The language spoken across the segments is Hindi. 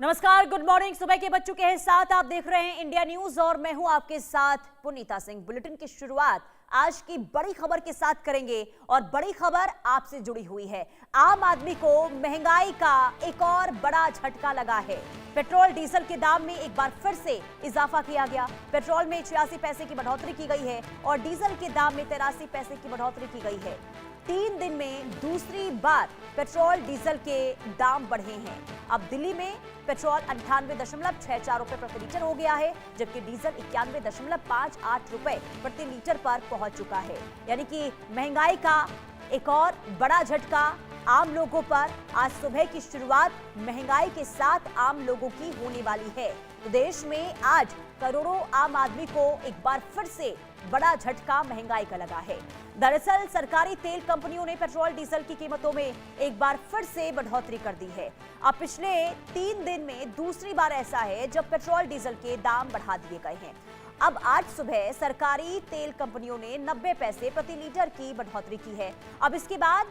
नमस्कार, गुड मॉर्निंग। सुबह के बज चुके हैं 7। आप देख रहे हैं इंडिया न्यूज और मैं हूं आपके साथ पुनीता सिंह। बुलेटिन की शुरुआत आज की बड़ी खबर के साथ करेंगे और बड़ी खबर आपसे जुड़ी हुई है। आम आदमी को महंगाई का एक और बड़ा झटका लगा है। पेट्रोल डीजल के दाम में एक बार फिर से इजाफा किया गया। पेट्रोल में 86 पैसे की बढ़ोतरी की गई है और डीजल के दाम में 83 पैसे की बढ़ोतरी की गई है। 3 दिन में दूसरी बार पेट्रोल डीजल के दाम बढ़े हैं। अब दिल्ली में पेट्रोल 98.64 रुपए प्रति लीटर हो गया है, जबकि डीजल 91.58 रुपए प्रति लीटर पर पहुंच चुका है। यानी कि महंगाई का एक और बड़ा झटका आम लोगों पर। आज सुबह की शुरुआत महंगाई के साथ आम लोगों की होने वाली है। तो देश में आज करोड़ों आम आदमी को एक बार फिर से बड़ा झटका महंगाई का लगा है। दरअसल सरकारी तेल कंपनियों ने पेट्रोल डीजल की कीमतों में एक बार फिर से बढ़ोतरी कर दी है। अब पिछले 3 दिन में दूसरी बार ऐसा है जब पेट्रोल डीजल के दाम बढ़ा दिए गए हैं। अब आज सुबह सरकारी तेल कंपनियों ने 90 पैसे प्रति लीटर की बढ़ोतरी की है। अब इसके बाद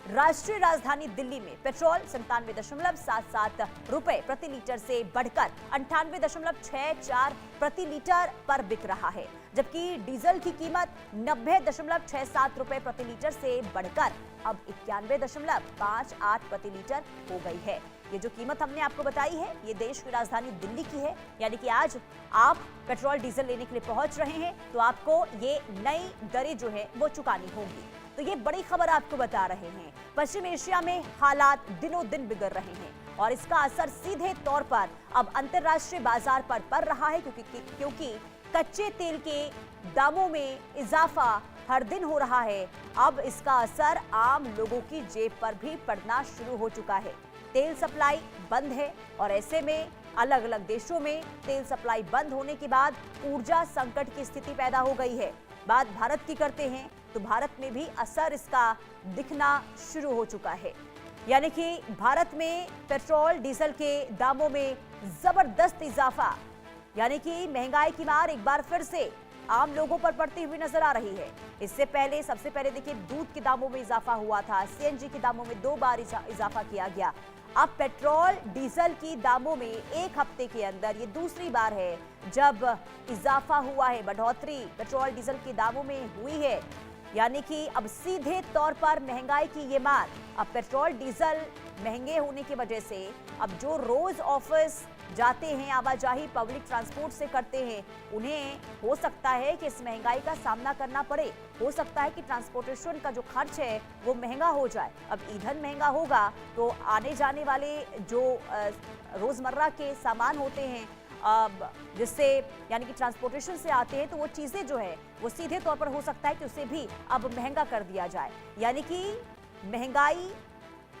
राष्ट्रीय राजधानी दिल्ली में पेट्रोल 97.77 रुपए प्रति लीटर से बढ़कर 98.64 प्रति लीटर पर बिक रहा है, जबकि डीजल की कीमत 90.67 रुपए प्रति लीटर से बढ़कर अब 91.58 प्रति लीटर हो गई है। ये जो कीमत हमने आपको बताई है ये देश की राजधानी दिल्ली की है। यानी कि आज आप पेट्रोल डीजल लेने के लिए पहुंच रहे हैं तो आपको ये नई दरें जो है वो चुकानी होंगी। तो ये बड़ी खबर आपको बता रहे हैं। पश्चिम एशिया में हालात दिनों दिन बिगड़ रहे हैं और इसका असर सीधे तौर पर अब अंतर्राष्ट्रीय बाजार पर पड़ रहा है, क्योंकि कच्चे तेल के दामों में इजाफा हर दिन हो रहा है। अब इसका असर आम लोगों की जेब पर भी पड़ना शुरू हो चुका है। तेल सप्लाई बंद है और ऐसे में अलग अलग देशों में तेल सप्लाई बंद होने के बाद ऊर्जा संकट की स्थिति पैदा हो गई है। बात भारत की करते हैं तो भारत में भी असर इसका दिखना शुरू हो चुका है। यानी कि भारत में पेट्रोल डीजल के दामों में जबरदस्त इजाफा, यानी कि महंगाई की मार एक बार फिर से आम लोगों पर पड़ती हुई नजर आ रही है। इससे पहले सबसे पहले देखिए दूध के दामों में इजाफा हुआ था, सीएनजी के दामों में 2 बार इजाफा किया गया। अब पेट्रोल डीजल की दामों में एक हफ्ते के अंदर ये दूसरी बार है जब इजाफा हुआ है, बढ़ोतरी पेट्रोल डीजल के दामों में हुई है। यानी कि अब सीधे तौर पर महंगाई की ये मार, अब पेट्रोल डीजल महंगे होने की वजह से अब जो रोज ऑफिस जाते हैं, आवाजाही पब्लिक ट्रांसपोर्ट से करते हैं, उन्हें हो सकता है कि इस महंगाई का सामना करना पड़े। हो सकता है कि ट्रांसपोर्टेशन का जो खर्च है वो महंगा हो जाए। अब ईंधन महंगा होगा तो आने जाने वाले जो रोजमर्रा के सामान होते हैं, अब जिससे यानी कि ट्रांसपोर्टेशन से आते हैं, तो वो चीजें जो है वो सीधे तौर पर हो सकता है कि उसे भी अब महंगा कर दिया जाए। यानी कि महंगाई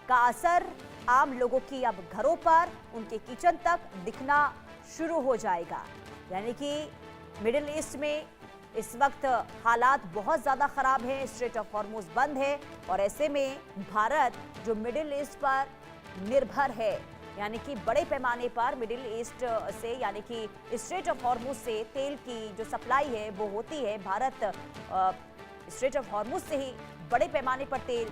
का असर आम लोगों की अब घरों पर, उनके किचन तक दिखना शुरू हो जाएगा। यानी कि मिडिल ईस्ट में इस वक्त हालात बहुत ज़्यादा ख़राब हैं। स्ट्रेट ऑफ हॉर्मुज बंद है और ऐसे में भारत जो मिडिल ईस्ट पर निर्भर है, यानी कि बड़े पैमाने पर मिडिल ईस्ट से यानी कि स्ट्रेट ऑफ हॉर्मुज से तेल की जो सप्लाई है वो होती है। भारत स्ट्रेट ऑफ हॉर्मुज से ही बड़े पैमाने पर तेल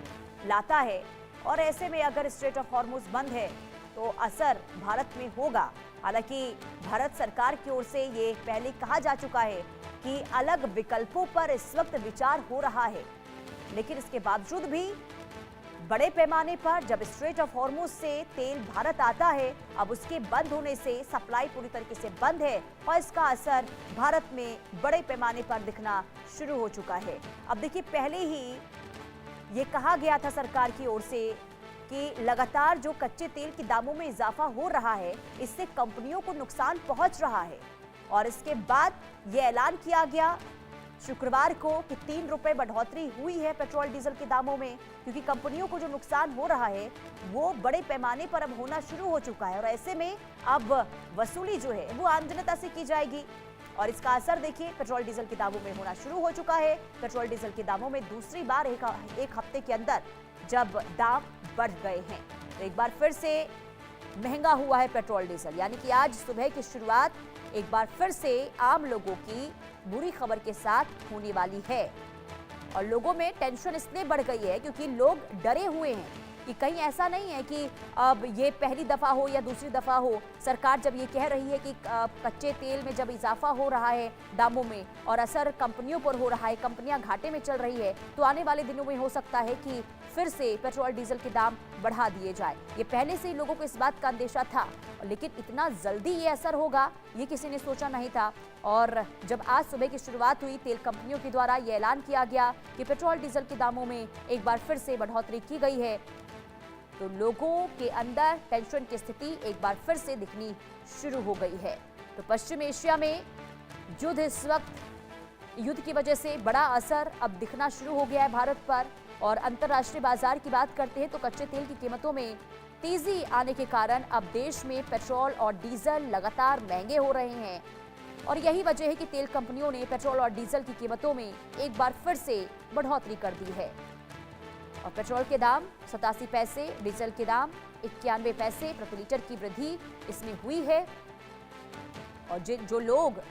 लाता है और ऐसे में अगर स्ट्रेट ऑफ हॉर्मुज बंद है तो असर भारत में होगा। हालांकि भारत सरकार की ओर से ये पहले कहा जा चुका है कि अलग विकल्पों पर इस वक्त विचार हो रहा है, लेकिन इसके बावजूद भी बड़े पैमाने पर जब स्ट्रेट ऑफ हॉर्मुज से तेल भारत आता है, अब उसके बंद होने से सप्लाई पूरी तरीके से बंद है और इसका असर भारत में बड़े पैमाने पर दिखना शुरू हो चुका है। अब देखिए, पहले ही ये कहा गया था सरकार की ओर से कि लगातार जो कच्चे तेल के दामों में इजाफा हो रहा है इससे कंपनियों को नुकसान पहुंच रहा है, और इसके बाद ये ऐलान किया गया शुक्रवार को कि 3 रुपए बढ़ोतरी हुई है पेट्रोल डीजल के दामों में, क्योंकि कंपनियों को जो नुकसान हो रहा है वो बड़े पैमाने पर अब होना शुरू हो चुका है और ऐसे में अब वसूली जो है वो आम जनता से की जाएगी और इसका असर देखिए पेट्रोल डीजल के दामों में होना शुरू हो चुका है। पेट्रोल डीजल के दामों में दूसरी बार एक हफ्ते के अंदर जब दाम बढ़ गए हैं तो एक बार फिर से महंगा हुआ है पेट्रोल डीजल। यानी कि आज सुबह की शुरुआत एक बार फिर से आम लोगों की बुरी खबर के साथ होने वाली है और लोगों में टेंशन इसलिए बढ़ गई है क्योंकि लोग डरे हुए हैं कि कहीं ऐसा नहीं है कि अब ये पहली दफा हो या दूसरी दफा हो, सरकार जब ये कह रही है कि कच्चे तेल में जब इजाफा हो रहा है दामों में और असर कंपनियों पर हो रहा है, कंपनियां घाटे में चल रही है, तो आने वाले दिनों में हो सकता है कि फिर से पेट्रोल डीजल के दाम बढ़ा दिए जाए। ये पहले से ही लोगों को इस बात का अंदेशा था, लेकिन इतना जल्दी ये असर होगा ये किसी ने सोचा नहीं था। और जब आज सुबह की शुरुआत हुई, तेल कंपनियों के द्वारा ये ऐलान किया गया कि पेट्रोल डीजल के दामों में एक बार फिर से बढ़ोतरी की गई है, तो लोगों के अंदर टेंशन की स्थिति एक बार फिर से दिखनी शुरू हो गई है। तो पश्चिम एशिया में युद्ध इस वक्त युद्ध की वजह से बड़ा असर अब दिखना शुरू हो गया है भारत पर। और अंतर्राष्ट्रीय बाजार की बात करते हैं तो कच्चे तेल की कीमतों में तेजी आने के कारण अब देश में पेट्रोल और डीजल लगातार महंगे हो रहे हैं। और यही वजह है कि तेल कंपनियों ने पेट्रोल और डीजल की कीमतों में एक बार फिर से बढ़ोतरी कर दी है। और पेट्रोल के दाम 87 पैसे, डीजल के दाम 91 पैसे प्रति लीटर की वृद्धि इसमें हुई है। और जो लोग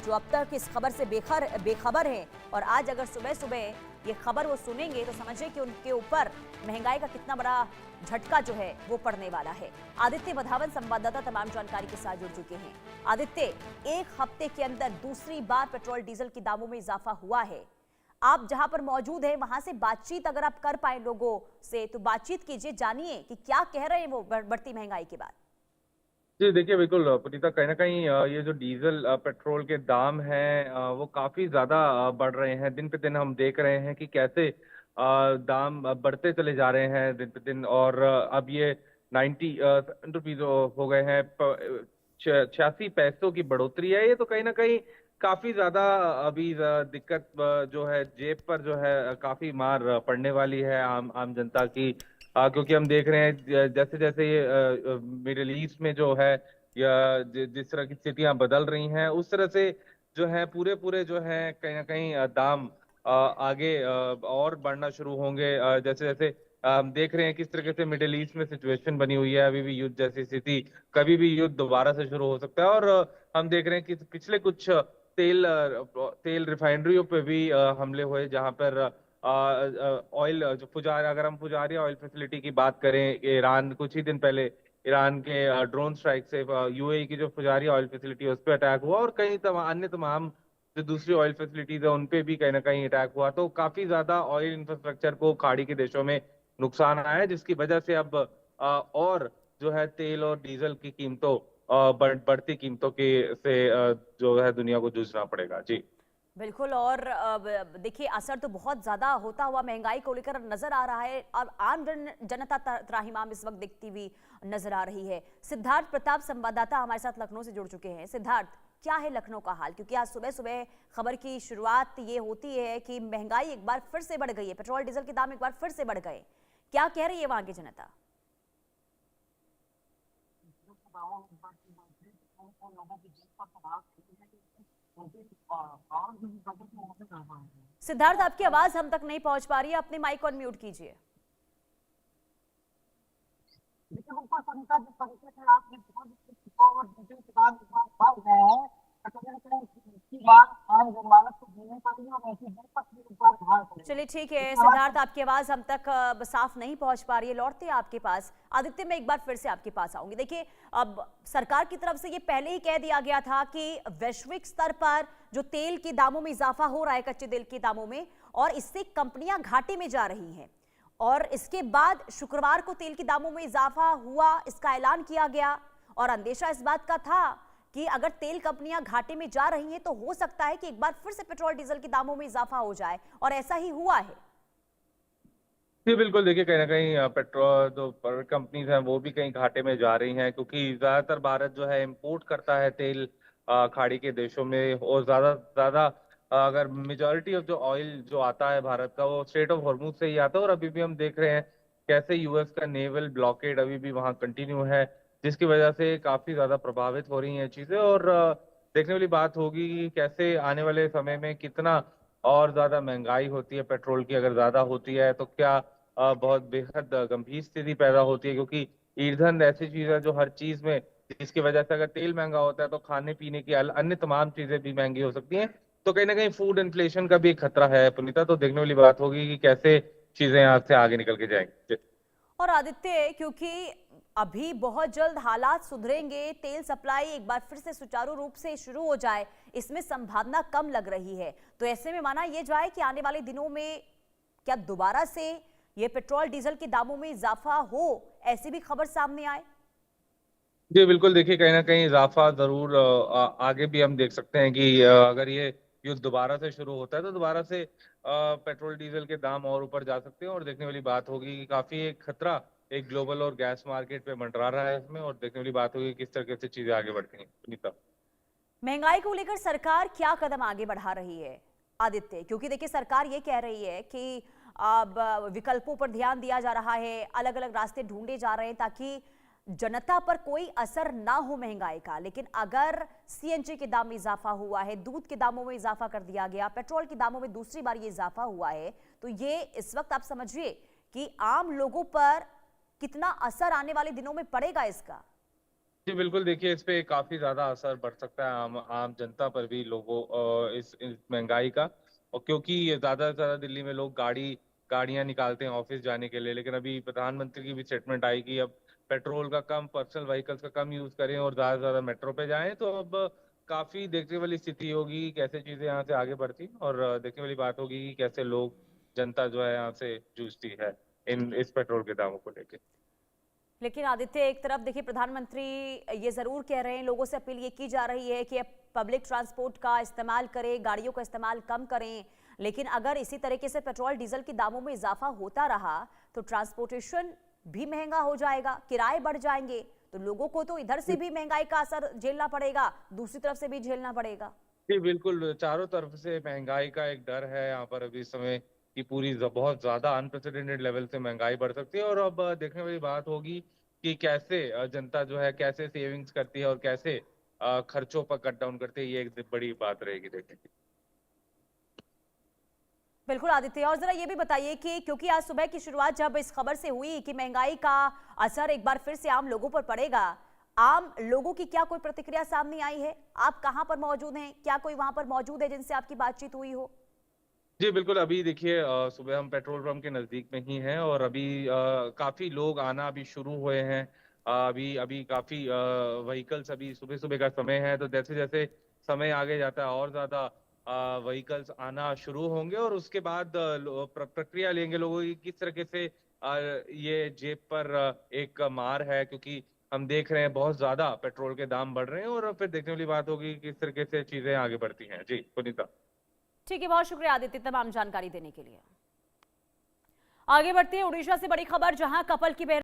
जो अब तक इस खबर से बेखबर हैं और आज अगर सुबह सुबह ये खबर वो सुनेंगे तो समझे कि उनके ऊपर महंगाई का कितना बड़ा झटका जो है वो पड़ने वाला है। आदित्य बधावन संवाददाता तमाम जानकारी के साथ जुड़ चुके हैं। आदित्य, एक हफ्ते के अंदर दूसरी बार पेट्रोल डीजल के दामों में इजाफा हुआ है। आप जहां पर मौजूद हैं वहां से बातचीत अगर आप कर पाए लोगों से तो बातचीत कीजिए, जानिए कि क्या कह रहे हैं वो बढ़ती महंगाई के बाद। जी देखिए, बिल्कुल पुनीता, कहीं ना कहीं ये जो डीजल पेट्रोल के दाम हैं वो काफी ज्यादा बढ़ रहे हैं। दिन पे दिन हम देख रहे हैं कि कैसे दाम बढ़ते चले जा रहे हैं दिन पे दिन। और अब ये 90 रुपीज हो गए हैं। 86 पैसों की बढ़ोतरी है। ये तो कहीं ना कहीं काफी ज्यादा अभी दिक्कत जो है जेब पर जो है काफी मार पड़ने वाली है आम आम जनता की। क्योंकि हम देख रहे हैं जैसे जैसे ये मिडिल ईस्ट में जो है या जिस तरह की स्थितियां बदल रही हैं उस तरह से जो है पूरे पूरे जो है कहीं ना कहीं दाम आगे और बढ़ना शुरू होंगे। जैसे जैसे हम देख रहे हैं किस तरीके से मिडिल ईस्ट में सिचुएशन बनी हुई है। अभी भी युद्ध जैसी स्थिति, कभी भी युद्ध दोबारा से शुरू हो सकता है। और हम देख रहे हैं कि पिछले कुछ तेल रिफाइनरियों पे भी हमले हुए, जहां पर ऑयल जो फुजार अगर हम फुजारी ऑयल फैसिलिटी की बात करें, ईरान कुछ ही दिन पहले ईरान के ड्रोन स्ट्राइक से यूएई की जो फुजारी ऑयल फैसिलिटी है उस पर अटैक हुआ। और कई अन्य तमाम जो दूसरी ऑयल फैसिलिटीज है उन पे भी कहीं ना कहीं अटैक हुआ। तो काफी ज्यादा ऑयल इंफ्रास्ट्रक्चर को खाड़ी के देशों में नुकसान आया है, जिसकी वजह से अब और जो है तेल और डीजल की कीमतों बढ़ती कीमतों के से जो है दुनिया को जूझना पड़ेगा। जी बिल्कुल। और देखिए असर तो बहुत ज्यादा होता हुआ महंगाई को लेकर नजर आ रहा है और आम जनता त्राहिमाम इस वक्त दिखती हुई नजर आ रही है। सिद्धार्थ प्रताप संवाददाता हमारे साथ लखनऊ से जुड़ चुके हैं। सिद्धार्थ, क्या है लखनऊ का हाल? क्योंकि आज सुबह सुबह खबर की शुरुआत ये होती है कि महंगाई एक बार फिर से बढ़ गई है, पेट्रोल डीजल के दाम एक बार फिर से बढ़ गए। क्या कह रही है वहां की जनता? सिद्धार्थ, आपकी आवाज हम तक नहीं पहुंच पा रही है, अपने माइक ऑन म्यूट कीजिए। देखिए बिल्कुल सरिता, जिस तरीके से आपने और डिटेल के बाद बढ़ गए हैं तो कहीं ना कहीं इसकी बात आम जनमानस को सुननी पड़ी और ऐसी दिक्कत भी एक बार ध्यान पड़ेगी। चलिए ठीक है सिद्धार्थ, आपकी आवाज हम तक साफ नहीं पहुंच पा रही है, लौटते हैं आपके पास। आदित्य, मैं एक बार फिर से आपके पास आऊंगी। देखिए अब सरकार की तरफ से ये पहले ही कह दिया गया था कि वैश्विक स्तर पर जो तेल के दामों में इजाफा हो रहा है, कच्चे तेल के दामों में, और इससे कंपनियां घाटे में जा रही हैं। और इसके बाद शुक्रवार को तेल के दामों में इजाफा हुआ, इसका ऐलान किया गया। और अंदेशा इस बात का था कि अगर तेल कंपनियां घाटे में जा रही हैं तो हो सकता है कि एक बार फिर से पेट्रोल डीजल के दामों में इजाफा हो जाए, और ऐसा ही हुआ है। जी बिल्कुल, देखिए कहीं ना कहीं पेट्रोल जो प्राइवेट कंपनीज हैं वो भी कहीं घाटे में जा रही हैं, क्योंकि ज्यादातर भारत जो है इंपोर्ट करता है तेल खाड़ी के देशों में। और ज्यादा ज्यादा अगर मेजोरिटी ऑफ जो ऑयल जो आता है भारत का वो स्ट्रेट ऑफ हॉर्मुज से ही आता है। और अभी भी हम देख रहे हैं कैसे यूएस का नेवल ब्लॉकेड अभी भी वहां कंटिन्यू है, जिसकी वजह से काफी ज्यादा प्रभावित हो रही हैं चीजें। और देखने वाली बात होगी कि कैसे आने वाले समय में कितना और ज्यादा महंगाई होती है पेट्रोल की। अगर ज्यादा होती है तो क्या बहुत बेहद गंभीर स्थिति पैदा होती है, क्योंकि ईंधन ऐसी चीज है जो हर चीज में, जिसकी वजह से अगर तेल महंगा होता है तो खाने पीने की अन्य तमाम चीजें भी महंगी हो सकती हैं। तो कहीं ना कहीं फूड इन्फ्लेशन का भी एक खतरा है पुनीता। तो देखने वाली बात होगी कि कैसे चीजें यहाँ से आगे निकल के जाएंगी। और आदित्य, क्योंकि अभी बहुत जल्द हालात सुधरेंगे, तेल सप्लाई एक बार फिर से सुचारू रूप से शुरू हो जाए, इसमें संभावना कम लग रही है। तो ऐसे में माना यह जाए कि आने वाले दिनों में क्या दोबारा से ये पेट्रोल डीजल के दामों में इजाफा हो, ऐसी भी खबर सामने आए? जी बिल्कुल, देखिए कहीं ना कहीं इजाफा जरूर आगे भी हम देख सकते हैं कि अगर ये युद्ध दोबारा से शुरू होता है तो दोबारा से पेट्रोल डीजल के दाम और ऊपर जा सकते हैं। और देखने वाली बात होगी कि काफी एक खतरा एक ग्लोबल और गैस मार्केट पे मंडरा रहा है इसमें, और देखने वाली बात होगी किस तरीके से चीजें आगे बढ़ती हैं। सुनीता, महंगाई को लेकर सरकार क्या कदम आगे बढ़ा रही है आदित्य? क्योंकि देखिए सरकार ये कह रही है कि अब विकल्पों पर ध्यान दिया जा रहा है, अलग अलग रास्ते ढूंढे जा रहे हैं ताकि जनता पर कोई असर ना हो महंगाई का। लेकिन अगर सीएनजी के दाम में इजाफा हुआ है, दूध के दामों में इजाफा कर दिया गया, पेट्रोल के दामों में दूसरी बार ये इजाफा हुआ है, तो ये इस वक्त आप समझिए कि आम लोगों पर कितना असर आने वाले दिनों में पड़ेगा इसका। जी बिल्कुल, देखिए इस पे काफी ज्यादा असर पड़ सकता है आम आम जनता पर भी, लोगों इस महंगाई का। और क्योंकि ये ज्यादा से ज्यादा दिल्ली में लोग गाड़ियां निकालते हैं ऑफिस जाने के लिए, लेकिन अभी प्रधानमंत्री की भी स्टेटमेंट आई कि अब पेट्रोल का कम, पर्सनल व्हीकल्स का कम यूज करें और ज्यादा से ज्यादा मेट्रो पे जाएं। तो अब काफी देखने वाली स्थिति होगी कि कैसे चीजें यहाँ से आगे बढ़ती, और देखने वाली बात होगी कि कैसे लोग, जनता जो है यहाँ से जूझती है इस पेट्रोल के दामों को लेकर। लेकिन आदित्य, एक तरफ देखिए प्रधानमंत्री ये जरूर कह रहे हैं, लोगों से अपील ये की जा रही है कि अब पब्लिक ट्रांसपोर्ट का इस्तेमाल करें, गाड़ियों का इस्तेमाल कम करें। लेकिन अगर इसी तरीके से पेट्रोल डीजल के दामों में इजाफा होता रहा तो ट्रांसपोर्टेशन भी महंगा हो जाएगा, किराए बढ़ जाएंगे, तो लोगों को तो इधर से भी महंगाई का असर झेलना पड़ेगा, दूसरी तरफ से भी झेलना पड़ेगा। जी बिल्कुल, चारों तरफ से महंगाई का एक डर है यहाँ पर अभी इस समय कि बहुत ज्यादा अनप्रेसिडेंटेड लेवल से महंगाई बढ़ सकती है। और अब देखने वाली बात होगी कि कैसे जनता जो है कैसे सेविंग्स करती है और कैसे खर्चों पर कट डाउन करती है, ये एक बड़ी बात रहेगी देखने की। बिल्कुल आदित्य, और जरा ये भी बताइए कि क्योंकि आज सुबह की शुरुआत जब इस खबर से हुई कि महंगाई का असर एक बार फिर से आम लोगों पर पड़ेगा, आम लोगों की क्या कोई प्रतिक्रिया सामने आई है? आप कहां पर मौजूद हैं? क्या कोई वहां पर मौजूद है जिनसे आपकी बातचीत हुई हो? जी बिल्कुल, अभी देखिए सुबह हम पेट्रोल पंप के नज़दीक में ही हैं और अभी काफ़ी लोग आना अभी शुरू हुए हैं। अभी अभी काफ़ी व्हीकल्स, अभी सुबह-सुबह का समय है, तो जैसे-जैसे समय आगे जाता है और ज़्यादा व्हीकल्स आना शुरू होंगे और उसके बाद प्रक्रिया लेंगे लोगों की किस तरीके से ये जेब पर एक मार है, क्योंकि हम देख रहे हैं बहुत ज़्यादा पेट्रोल के दाम बढ़ रहे हैं, और फिर देखने वाली बात होगी किस तरीके से चीज़ें आगे बढ़ती हैं। जी, पुनीता। ठीक है, बहुत शुक्रिया आदित्य तमाम जानकारी देने के लिए। आगे बढ़ते हैं उड़ीसा से बड़ी खबर, जहां कपल की